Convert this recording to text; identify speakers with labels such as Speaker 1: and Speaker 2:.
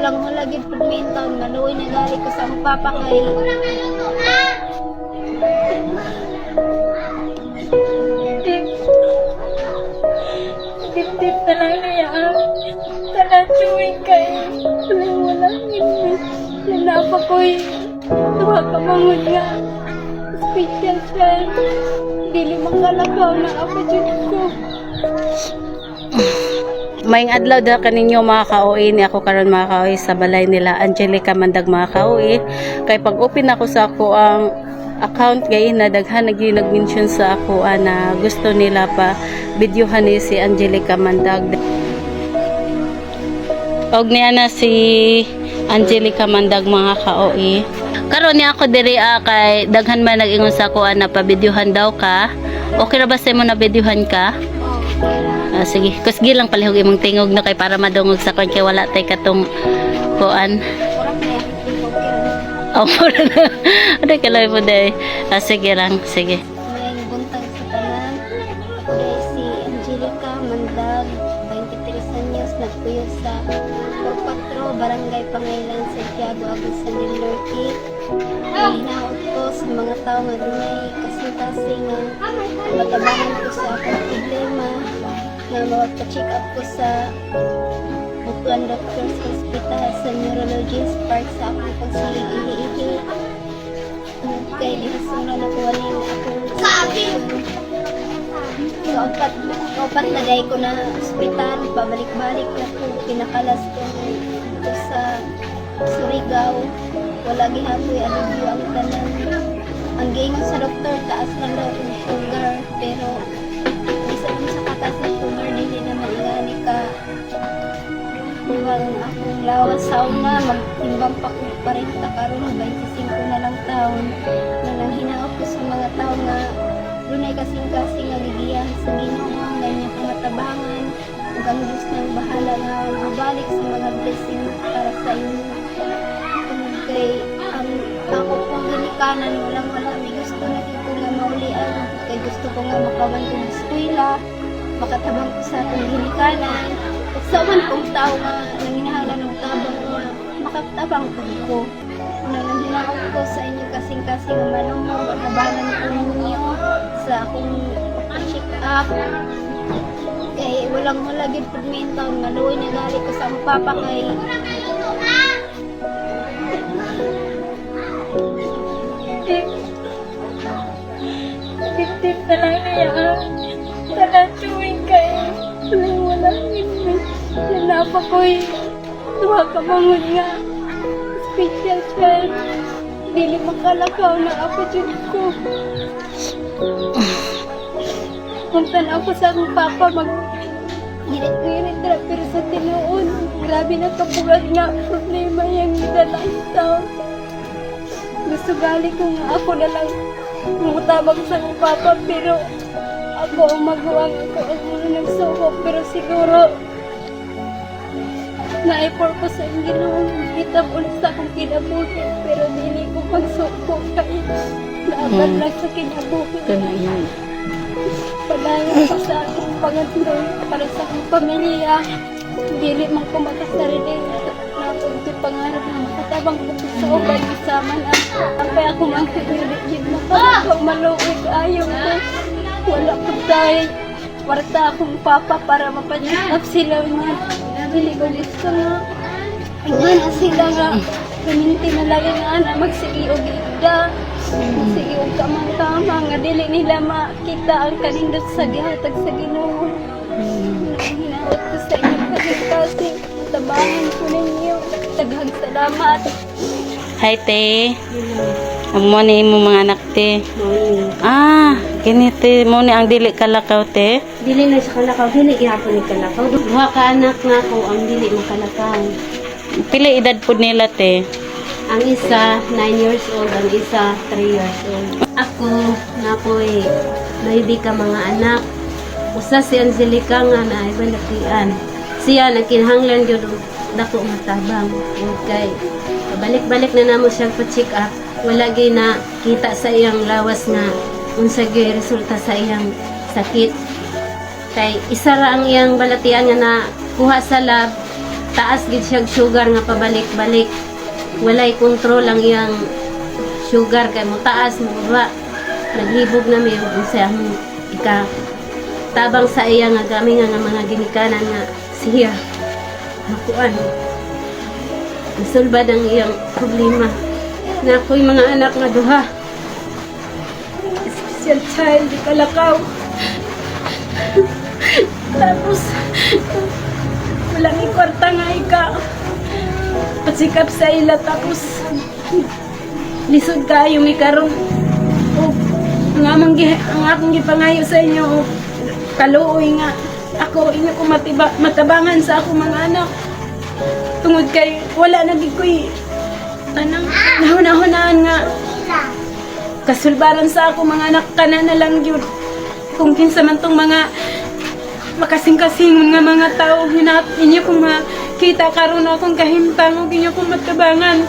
Speaker 1: walang lagi pagmintaw maluoy na gali ko sa akong papa kay
Speaker 2: Tip na lang niya. Tanan tuwing kayo. Walang imbis. Nanapa ko'y tuwa ka mangod nga. Special child. Dili makalakaw na ako dyan ko.
Speaker 3: Maing adlaw da kaninyo mga ka-OA ni ako karon mga ka-OA sa balay nila Angelica Mandag mga ka-OA. Kay pag open ako sa ako ang account gay na daghan nag-mention sa ako na gusto nila pa videohan ni si Angelica Mandag. Og niya na si Angelica Mandag mga ka-OA. Karon ni ako diri kay daghan man nag-ingon sa ako na pa videohan daw ka. Okay ra ba sa mo na videohan ka? Sige, kusgi lang palihog imong tingog na kay para madungog sa kon kay wala tay katong kuan. Oh, mura na. Ano kalay po day? Sige lang, sige.
Speaker 1: may buntag sa tanan. Ako dahil si Angelica Mandag, 23 anyos, nagpuyo sa 44 Barangay Pangailan, Santiago, Agusan del Norte. Hinaot ko sa mga tao nga dunay kasing-kasing nga matabangan ko sa akong problema na mawagpa-check up ko sa Buklan Doctors Hospital sa neurologist part sa akong pagsilig ihi-ihi. Kay dihasunod na kuha rin akong kaupat na day ko na ospital, pabalik-balik na ko, pinakalas ko dito sa Surigao. Wala gihapoy alubyo ang tanan. Ang gingon sa doktor, taas lang daw ang sugar, pero isa lang sa katas ng sugar, hindi na maingani ka. Buwang akong lawas sauna, magtimbang pa ko 40 karon 25 na lang taon. Na nang hinaot ko sa mga tao nga dunay kasing-kasing nga gigiyan sa Ginoo nga ganyan kong matabangan. Ug ang Diyos nang bahala nga mabalik sa mga blessing para sa inyo. Kay ang ako pong ginikanan wala may gusto na dito nga maulian. Kay gusto ko nga makawan ko ng eskwela, makatabang ko sa akong ginikanan. At sa man kong tao nga nanginahalan ng tabang nga makatabang ko. Nanghinaot ko sa inyo kasing-kasing nga manumong matabangan ko ninyo sa akong check up. Kay walang gid pagmintaw maluoy na gali ko sa akong papa kay
Speaker 2: Tip na lang niya. Tanan tuwing kayo. Walang imbis. Nanapa ko'y tuwa ka mangod nga. Special child. Dili makalakaw na ako dyan ko. Puntan ako sa akong papa girit-girit na pero sa tinuon. Grabe na kapugat nga problema yung nidalain taon. Gusto gali ko nga ako na lang mutabang sa akong papa pero ako ang maguwang ako ang mga nagsuko pero siguro na-purpose sa Ginoo itab ulit sa akong kinabuhi pero dili ko magsuko kay naabot lang sa kinabuhi.
Speaker 3: Kanayan.
Speaker 1: Padayon ko sa akong pangatloy para sa akong pamilya. Dili man ko makasarili na akong pangarap na makatabang ko sa uban kasama na apay ako magkakilid na pag maluwig ayaw ko. Wala ko tayo. Warta akong papa para mapacheck up sila nga. Dili ko gusto nga. Nga na sila nga. Kaminti na lagi nga na magsigi o gida. Sige, huwag ka man tama nga dili nila makita ang kanindot sa gihatag sa Ginoo. Hinaot ko sa inyo kasi tabangan ko ninyo. Daghang salamat.
Speaker 3: Hi te. Amo ni mo mga anak te. Kini te mo ni ang dili kalakaw te.
Speaker 4: Dili na sa kalakaw, dili gihapon ni kalakaw. Duha ka anak na ko ang dili makalakaw.
Speaker 3: Pila edad pud nila te?
Speaker 4: Ang isa 9 years old, ang isa 3 years old. Ako na po'y maybe ka mga anak. Usa si Angelica nga na ibalakian. Siya nagkinahanglan gyud dako matabang. Okay. Balik-balik na namo siyang pa-check up. Wala gyud na kita sa iyang lawas nga unsa gyud resulta sa iyang sakit. Kay isa ra ang iyang balatian nga na kuha sa lab taas gid siya sugar nga pabalik-balik. Walay kontrol ang iyang sugar kay mo taas mo baba. Naghibog na mi unsay among ika tabang sa iya nga gami nga mga ginikanan nga siya makuan. Nasulbad ang iyang problema. Na ako'y mga anak nga duha.
Speaker 2: Special child, di kalakaw. Tapos, walang ikwarta nga ika. Patsikap sa ila, tapos, lisod kayo mi karon. O, ang akong gipangayo sa inyo, o, kaluoy nga. Ako, inyo ko matabangan sa ako mga anak. Tungod kay, wala na gid ko'y tanang nahunahunaan nga kasulbaran sa ako mga anak kana na lang yun kung kinsa man tong mga makasing-kasingon nga mga tao hinat inyo kung makita karon akong kahimtang ug inyo kong matabangan